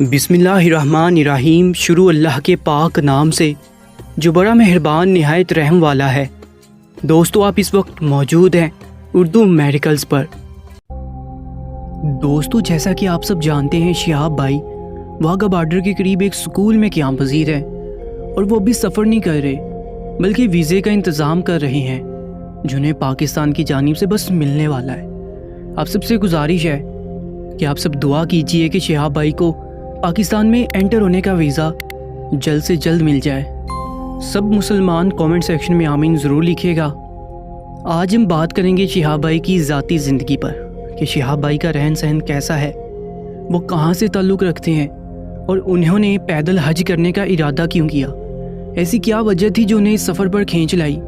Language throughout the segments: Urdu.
بسم اللہ الرحمن الرحیم۔ شروع اللہ کے پاک نام سے جو بڑا مہربان نہایت رحم والا ہے۔ دوستو، آپ اس وقت موجود ہیں اردو میڈیکلز پر۔ دوستو، جیسا کہ آپ سب جانتے ہیں، شہاب بھائی واگا بارڈر کے قریب ایک سکول میں قیام پذیر ہیں اور وہ ابھی سفر نہیں کر رہے بلکہ ویزے کا انتظام کر رہے ہیں جنہیں پاکستان کی جانب سے بس ملنے والا ہے۔ آپ سب سے گزارش ہے کہ آپ سب دعا کیجئے کہ شہاب بھائی کو پاکستان میں انٹر ہونے کا ویزا جلد سے جلد مل جائے۔ سب مسلمان کامنٹ سیکشن میں آمین ضرور لکھیے گا۔ آج ہم بات کریں گے شہاب بھائی کی ذاتی زندگی پر کہ شہاب بھائی کا رہن سہن کیسا ہے، وہ کہاں سے تعلق رکھتے ہیں اور انہوں نے پیدل حج کرنے کا ارادہ کیوں کیا، ایسی کیا وجہ تھی جو انہیں اس سفر پر کھینچ لائی۔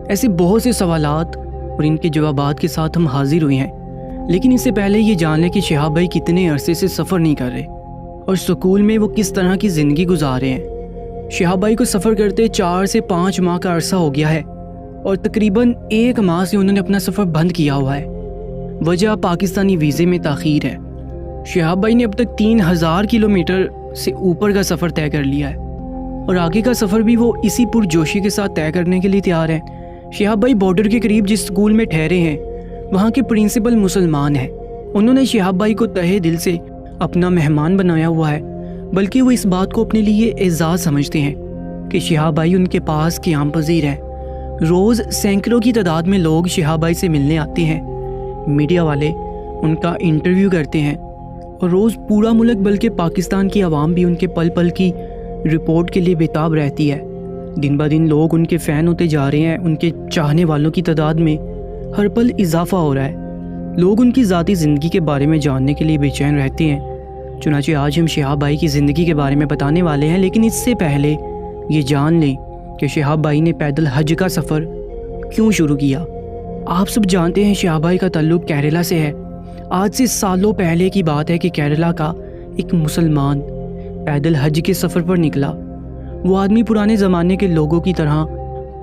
ایسے بہت سے سوالات اور ان کے جوابات کے ساتھ ہم حاضر ہوئے ہیں، لیکن اس سے پہلے یہ جان لیں کہ شہاب بھائی کتنے عرصے سے سفر نہیں کر رہے اور سکول میں وہ کس طرح کی زندگی گزار رہے ہیں۔ شہاب بھائی کو سفر کرتے 4 سے 5 ماہ کا عرصہ ہو گیا ہے اور تقریباً 1 ماہ سے انہوں نے اپنا سفر بند کیا ہوا ہے۔ وجہ پاکستانی ویزے میں تاخیر ہے۔ شہاب بھائی نے اب تک 3000 کلومیٹر سے اوپر کا سفر طے کر لیا ہے اور آگے کا سفر بھی وہ اسی پرجوشی کے ساتھ طے کرنے کے لیے تیار ہیں۔ شہاب بھائی بارڈر کے قریب جس سکول میں ٹھہرے ہیں وہاں کے پرنسپل مسلمان ہیں۔ انہوں نے شہاب بھائی کو تہہ دل سے اپنا مہمان بنایا ہوا ہے، بلکہ وہ اس بات کو اپنے لیے اعزاز سمجھتے ہیں کہ شہاب بھائی ان کے پاس قیام پذیر ہے۔ روز سینکڑوں کی تعداد میں لوگ شہاب بھائی سے ملنے آتے ہیں، میڈیا والے ان کا انٹرویو کرتے ہیں اور روز پورا ملک بلکہ پاکستان کی عوام بھی ان کے پل پل کی رپورٹ کے لیے بےتاب رہتی ہے۔ دن بہ دن لوگ ان کے فین ہوتے جا رہے ہیں، ان کے چاہنے والوں کی تعداد میں ہر پل اضافہ ہو رہا ہے۔ لوگ ان کی ذاتی زندگی کے بارے میں جاننے کے لیے بے چین رہتے ہیں۔ چنانچہ آج ہم شہاب بھائی کی زندگی کے بارے میں بتانے والے ہیں، لیکن اس سے پہلے یہ جان لیں کہ شہاب بھائی نے پیدل حج کا سفر کیوں شروع کیا۔ آپ سب جانتے ہیں شہاب بھائی کا تعلق کیرلا سے ہے۔ آج سے سالوں پہلے کی بات ہے کہ کیرلا کا ایک مسلمان پیدل حج کے سفر پر نکلا۔ وہ آدمی پرانے زمانے کے لوگوں کی طرح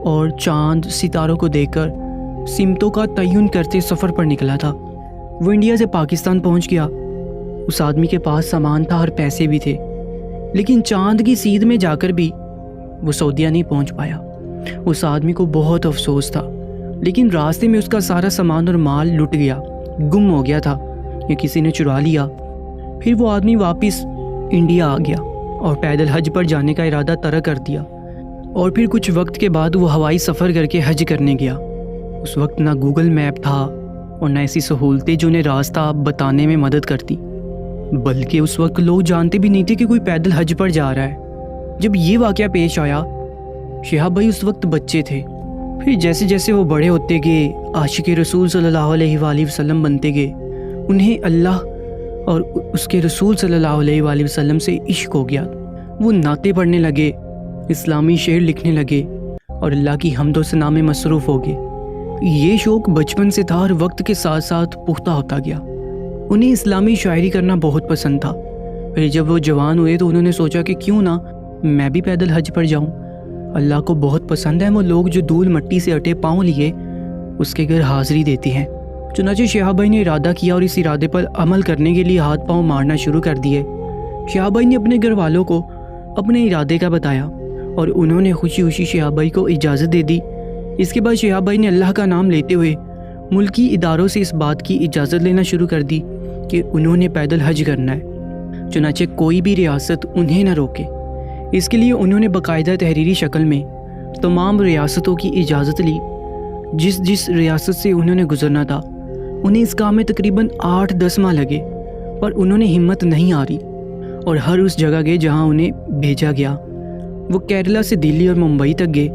اور چاند ستاروں کو دیکھ کر سمتوں کا تعین کرتے سفر پر نکلا تھا۔ وہ انڈیا سے پاکستان پہنچ گیا۔ اس آدمی کے پاس سامان تھا اور پیسے بھی تھے، لیکن چاند کی سیدھ میں جا کر بھی وہ سعودیہ نہیں پہنچ پایا۔ اس آدمی کو بہت افسوس تھا، لیکن راستے میں اس کا سارا سامان اور مال لٹ گیا، گم ہو گیا تھا یا کسی نے چرا لیا۔ پھر وہ آدمی واپس انڈیا آ گیا اور پیدل حج پر جانے کا ارادہ ترک کر دیا، اور پھر کچھ وقت کے بعد وہ ہوائی سفر کر کے حج کرنے گیا۔ اس وقت نہ گوگل میپ تھا اور نہ ایسی سہولتیں جو انہیں راستہ بتانے میں مدد کرتی، بلکہ اس وقت لوگ جانتے بھی نہیں تھے کہ کوئی پیدل حج پر جا رہا ہے۔ جب یہ واقعہ پیش آیا، شہاب بھائی اس وقت بچے تھے۔ پھر جیسے جیسے وہ بڑے ہوتے گئے، عاشق رسول صلی اللہ علیہ وآلہ وسلم بنتے گئے، انہیں اللہ اور اس کے رسول صلی اللہ علیہ وآلہ وسلم سے عشق ہو گیا۔ وہ نعتیں پڑھنے لگے، اسلامی شعر لکھنے لگے اور اللہ کی حمد و ثنا میں مصروف ہو گئے۔ یہ شوق بچپن سے تھا اور وقت کے ساتھ ساتھ پختہ ہوتا گیا۔ انہیں اسلامی شاعری کرنا بہت پسند تھا۔ پھر جب وہ جوان ہوئے تو انہوں نے سوچا کہ کیوں نہ میں بھی پیدل حج پر جاؤں۔ اللہ کو بہت پسند ہے وہ لوگ جو دھول مٹی سے اٹے پاؤں لیے اس کے گھر حاضری دیتے ہیں۔ چنانچہ شہاب بھائی نے ارادہ کیا اور اس ارادے پر عمل کرنے کے لیے ہاتھ پاؤں مارنا شروع کر دیے۔ شہاب بھائی نے اپنے گھر والوں کو اپنے ارادے کا بتایا اور انہوں نے خوشی خوشی شہاب بھائی کو اجازت دے دی۔ اس کے بعد شہاب بھائی نے اللہ کا نام لیتے ہوئے ملکی اداروں سے اس بات کی اجازت لینا شروع کر دی کہ انہوں نے پیدل حج کرنا ہے، چنانچہ کوئی بھی ریاست انہیں نہ روکے۔ اس کے لیے انہوں نے باقاعدہ تحریری شکل میں تمام ریاستوں کی اجازت لی۔ جس ریاست سے انہوں نے گزرنا تھا انہیں اس کام میں تقریباً 8-10 ماہ لگے، پر انہوں نے ہمت نہیں ہاری اور ہر اس جگہ گئے جہاں انہیں بھیجا گیا۔ وہ کیرلا سے دلی اور ممبئی تک گئے،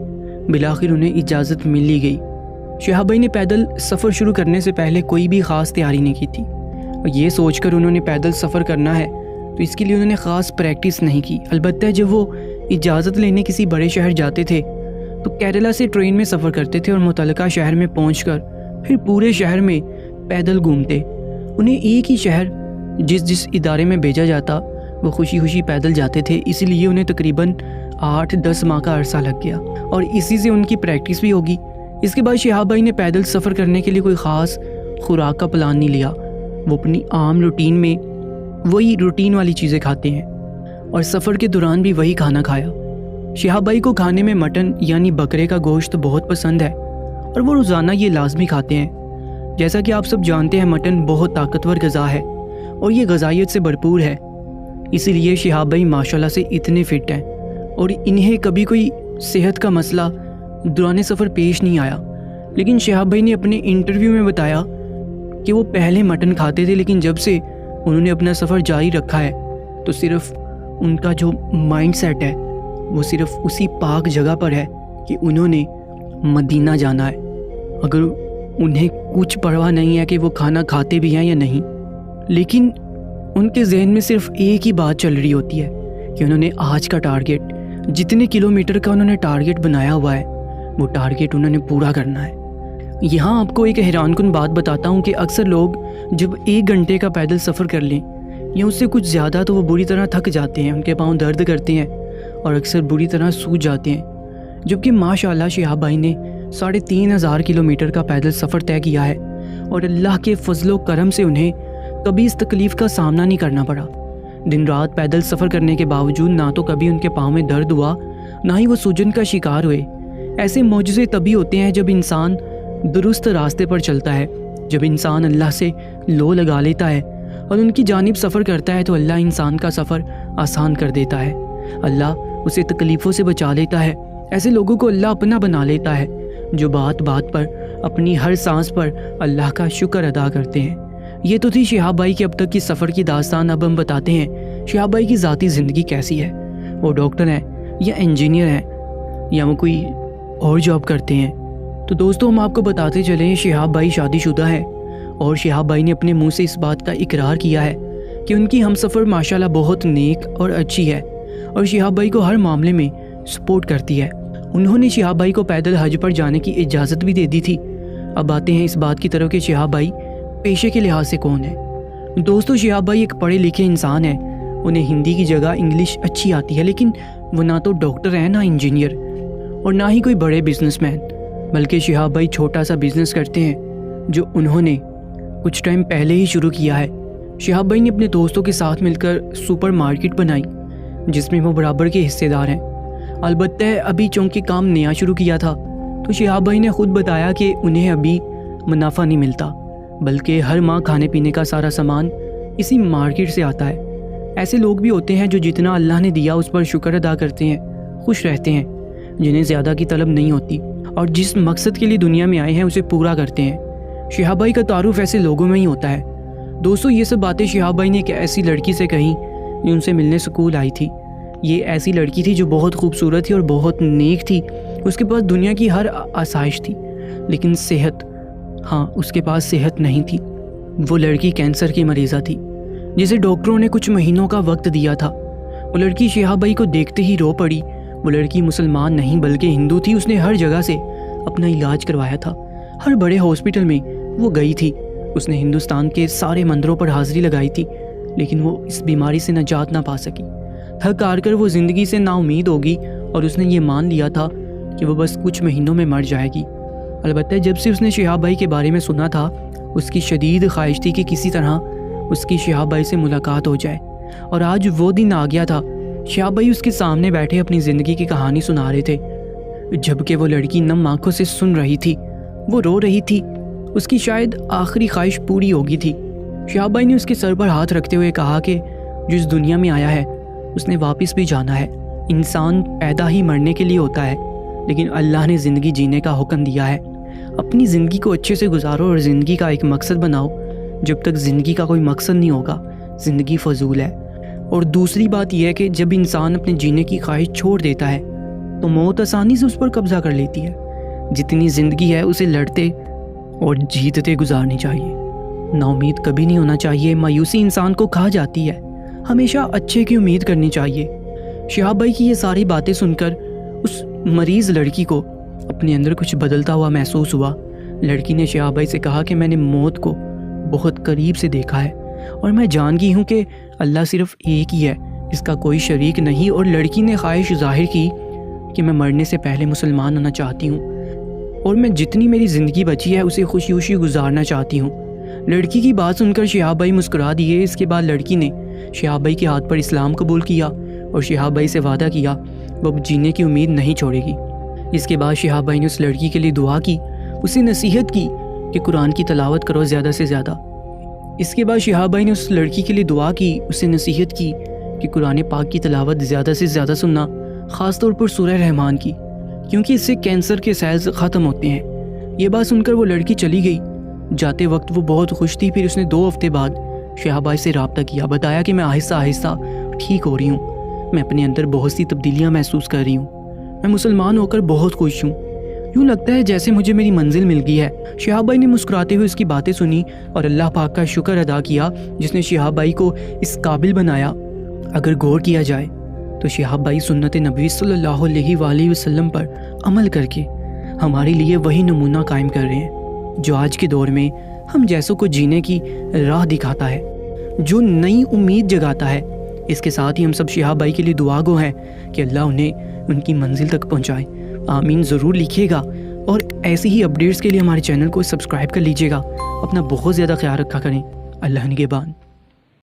بالآخر انہیں اجازت مل لی گئی۔ شہاب بھائی نے پیدل سفر شروع کرنے سے پہلے کوئی بھی خاص تیاری نہیں کی تھی، اور یہ سوچ کر انہوں نے پیدل سفر کرنا ہے تو اس کے لیے انہوں نے خاص پریکٹس نہیں کی۔ البتہ جب وہ اجازت لینے کسی بڑے شہر جاتے تھے تو کیرلا سے ٹرین میں سفر کرتے تھے اور متعلقہ شہر میں پہنچ کر پھر پورے شہر میں پیدل گھومتے۔ انہیں ایک ہی شہر جس ادارے میں بھیجا جاتا وہ خوشی خوشی پیدل جاتے تھے، اسی لیے انہیں تقریباً 8-10 ماہ کا عرصہ لگ گیا اور اسی سے ان کی پریکٹس بھی ہوگی۔ اس کے بعد شہاب بھائی نے پیدل سفر کرنے کے لیے کوئی خاص خوراک کا پلان نہیں لیا۔ وہ اپنی عام روٹین میں وہی روٹین والی چیزیں کھاتے ہیں، اور سفر کے دوران بھی وہی کھانا کھایا۔ شہاب بھائی کو کھانے میں مٹن یعنی بکرے کا گوشت بہت پسند ہے اور وہ روزانہ یہ لازمی کھاتے ہیں۔ جیسا کہ آپ سب جانتے ہیں مٹن بہت طاقتور غذا ہے اور یہ غذائیت سے بھرپور ہے، اسی لیے شہاب بھائی ماشاءاللہ سے اتنے فٹ ہیں اور انہیں کبھی کوئی صحت کا مسئلہ دوران سفر پیش نہیں آیا۔ لیکن شہاب بھائی نے اپنے انٹرویو میں بتایا کہ وہ پہلے مٹن کھاتے تھے، لیکن جب سے انہوں نے اپنا سفر جاری رکھا ہے تو صرف ان کا جو مائنڈ سیٹ ہے وہ صرف اسی پاک جگہ پر ہے کہ انہوں نے مدینہ جانا ہے۔ اگر انہیں کچھ پرواہ نہیں ہے کہ وہ کھانا کھاتے بھی ہیں یا نہیں، لیکن ان کے ذہن میں صرف ایک ہی بات چل رہی ہوتی ہے کہ انہوں نے آج کا ٹارگیٹ، جتنے کلومیٹر کا انہوں نے ٹارگیٹ بنایا ہوا ہے وہ ٹارگیٹ انہوں نے پورا کرنا ہے۔ یہاں آپ کو ایک حیران کن بات بتاتا ہوں کہ اکثر لوگ جب 1 گھنٹے کا پیدل سفر کر لیں یا اس سے کچھ زیادہ تو وہ بری طرح تھک جاتے ہیں، ان کے پاؤں درد کرتے ہیں اور اکثر بری طرح سوج جاتے ہیں، جبکہ ماشاءاللہ شہاب بھائی نے 3500 کلومیٹر کا پیدل سفر طے کیا ہے اور اللہ کے فضل و کرم سے انہیں کبھی اس تکلیف کا سامنا نہیں کرنا پڑا۔ دن رات پیدل سفر کرنے کے باوجود نہ تو کبھی ان کے پاؤں میں درد ہوا، نہ ہی وہ سوجن کا شکار ہوئے۔ ایسے معجزے تبھی ہوتے ہیں جب انسان درست راستے پر چلتا ہے، جب انسان اللہ سے لو لگا لیتا ہے اور ان کی جانب سفر کرتا ہے تو اللہ انسان کا سفر آسان کر دیتا ہے، اللہ اسے تکلیفوں سے بچا لیتا ہے۔ ایسے لوگوں کو اللہ اپنا بنا لیتا ہے جو بات بات پر، اپنی ہر سانس پر اللہ کا شکر ادا کرتے ہیں۔ یہ تو تھی شہاب بھائی کے اب تک کی سفر کی داستان۔ اب ہم بتاتے ہیں شہاب بھائی کی ذاتی زندگی کیسی ہے۔ وہ ڈاکٹر ہیں یا انجینئر ہیں یا وہ کوئی اور جاب کرتے ہیں؟ تو دوستو ہم آپ کو بتاتے چلیں شہاب بھائی شادی شدہ ہے اور شہاب بھائی نے اپنے منہ سے اس بات کا اقرار کیا ہے کہ ان کی ہمسفر ماشاءاللہ بہت نیک اور اچھی ہے اور شہاب بھائی کو ہر معاملے میں سپورٹ کرتی ہے۔ انہوں نے شہاب بھائی کو پیدل حج پر جانے کی اجازت بھی دے دی تھی۔ اب آتے ہیں اس بات کی طرف کہ شہاب بھائی پیشے کے لحاظ سے کون ہے۔ دوستو شہاب بھائی ایک پڑھے لکھے انسان ہیں، انہیں ہندی کی جگہ انگلش اچھی آتی ہے، لیکن وہ نہ تو ڈاکٹر ہیں، نہ انجینئر اور نہ ہی کوئی بڑے بزنس مین، بلکہ شہاب بھائی چھوٹا سا بزنس کرتے ہیں جو انہوں نے کچھ ٹائم پہلے ہی شروع کیا ہے۔ شہاب بھائی نے اپنے دوستوں کے ساتھ مل کر سپر مارکیٹ بنائی جس میں وہ برابر کے حصے دار ہیں۔ البتہ ابھی چونکہ کام نیا شروع کیا تھا تو شہاب بھائی نے خود بتایا کہ انہیں ابھی منافع نہیں ملتا، بلکہ ہر ماہ کھانے پینے کا سارا سامان اسی مارکیٹ سے آتا ہے۔ ایسے لوگ بھی ہوتے ہیں جو جتنا اللہ نے دیا اس پر شکر ادا کرتے ہیں، خوش رہتے ہیں، جنہیں زیادہ کی طلب نہیں ہوتی اور جس مقصد کے لیے دنیا میں آئے ہیں اسے پورا کرتے ہیں۔ شہاب بھائی کا تعارف ایسے لوگوں میں ہی ہوتا ہے۔ دوستو یہ سب باتیں شہاب بھائی نے ایک ایسی لڑکی سے کہیں جو ان سے ملنے سکول آئی تھی۔ یہ ایسی لڑکی تھی جو بہت خوبصورت تھی اور بہت نیک تھی، اس کے پاس دنیا کی ہر آسائش تھی، لیکن صحت، ہاں اس کے پاس صحت نہیں تھی۔ وہ لڑکی کینسر کی مریضہ تھی جسے ڈاکٹروں نے کچھ مہینوں کا وقت دیا تھا۔ وہ لڑکی شہاب بھائی کو دیکھتے ہی رو پڑی۔ وہ لڑکی مسلمان نہیں بلکہ ہندو تھی، اس نے ہر جگہ سے اپنا علاج کروایا تھا، ہر بڑے ہاسپٹل میں وہ گئی تھی، اس نے ہندوستان کے سارے مندروں پر حاضری لگائی تھی، لیکن وہ اس بیماری سے نجات نہ پا سکی۔ تھک ہار کر وہ زندگی سے نا امید ہوگی اور اس نے یہ مان لیا تھا کہ وہ بس کچھ مہینوں میں مر جائے گی۔ البتہ جب سے اس نے شہاب بھائی کے بارے میں سنا تھا، اس کی شدید خواہش تھی کہ کسی طرح اس کی شہاب بھائی سے ملاقات ہو جائے، اور آج وہ دن آ گیا تھا۔ شہاب بھائی اس کے سامنے بیٹھے اپنی زندگی کی کہانی سنا رہے تھے، جبکہ وہ لڑکی نم آنکھوں سے سن رہی تھی، وہ رو رہی تھی، اس کی شاید آخری خواہش پوری ہوگی تھی۔ شہاب بھائی نے اس کے سر پر ہاتھ رکھتے ہوئے کہا کہ جس دنیا میں آیا ہے اس نے واپس بھی جانا ہے۔ انسان پیدا ہی مرنے کے لیے ہوتا ہے، لیکن اللہ نے زندگی جینے کا حکم دیا ہے۔ اپنی زندگی کو اچھے سے گزارو اور زندگی کا ایک مقصد بناؤ۔ جب تک زندگی کا کوئی مقصد نہیں ہوگا زندگی فضول ہے۔ اور دوسری بات یہ ہے کہ جب انسان اپنے جینے کی خواہش چھوڑ دیتا ہے تو موت آسانی سے اس پر قبضہ کر لیتی ہے۔ جتنی زندگی ہے اسے لڑتے اور جیتتے گزارنی چاہیے۔ نا امید کبھی نہیں ہونا چاہیے، مایوسی انسان کو کھا جاتی ہے، ہمیشہ اچھے کی امید کرنی چاہیے۔ شہاب بھائی کی یہ ساری باتیں سن کر اس مریض لڑکی کو اپنے اندر کچھ بدلتا ہوا محسوس ہوا۔ لڑکی نے شہاب بھائی سے کہا کہ میں نے موت کو بہت قریب سے دیکھا ہے اور میں جان گئی ہوں کہ اللہ صرف ایک ہی ہے، اس کا کوئی شریک نہیں۔ اور لڑکی نے خواہش ظاہر کی کہ میں مرنے سے پہلے مسلمان ہونا چاہتی ہوں اور میں جتنی میری زندگی بچی ہے اسے خوشی خوشی گزارنا چاہتی ہوں۔ لڑکی کی بات سن کر شہاب بھائی مسکرا دیے۔ اس کے بعد لڑکی نے شہاب بھائی کے ہاتھ پر اسلام قبول کیا اور شہاب بھائی سے وعدہ کیا وہ اب جینے کی امید نہیں چھوڑے گی۔ اس کے بعد شہاب بھائی نے اس لڑکی کے لیے دعا کی، اسے نصیحت کی کہ قرآن کی تلاوت کرو زیادہ سے زیادہ۔ اس کے بعد شہاب بھائی نے اس لڑکی کے لیے دعا کی، اسے نصیحت کی کہ قرآن پاک کی تلاوت زیادہ سے زیادہ سننا، خاص طور پر سورہ رحمان کی، کیونکہ اس سے کینسر کے سیلز ختم ہوتے ہیں۔ یہ بات سن کر وہ لڑکی چلی گئی۔ جاتے وقت وہ بہت خوش تھی۔ پھر اس نے 2 ہفتے بعد شہاب بھائی سے رابطہ کیا، بتایا کہ میں آہستہ آہستہ ٹھیک ہو رہی ہوں، میں اپنے اندر بہت سی تبدیلیاں محسوس کر رہی ہوں، میں مسلمان ہو کر بہت خوش ہوں، یوں لگتا ہے جیسے مجھے میری منزل مل گئی ہے۔ شہاب بھائی نے مسکراتے ہوئے اس کی باتیں سنی اور اللہ پاک کا شکر ادا کیا جس نے شہاب بھائی کو اس قابل بنایا۔ اگر غور کیا جائے تو شہاب بھائی سنت نبوی صلی اللہ علیہ وآلہ وسلم پر عمل کر کے ہمارے لیے وہی نمونہ قائم کر رہے ہیں جو آج کے دور میں ہم جیسوں کو جینے کی راہ دکھاتا ہے، جو نئی امید جگاتا ہے۔ اس کے ساتھ ہی ہم سب شہاب بھائی کے لیے دعا گو ہیں کہ اللہ انہیں ان کی منزل تک پہنچائے۔ آمین ضرور لکھیے گا، اور ایسی ہی اپڈیٹس کے لیے ہمارے چینل کو سبسکرائب کر لیجیے گا۔ اپنا بہت زیادہ خیال رکھا کریں۔ اللہ نگہبان۔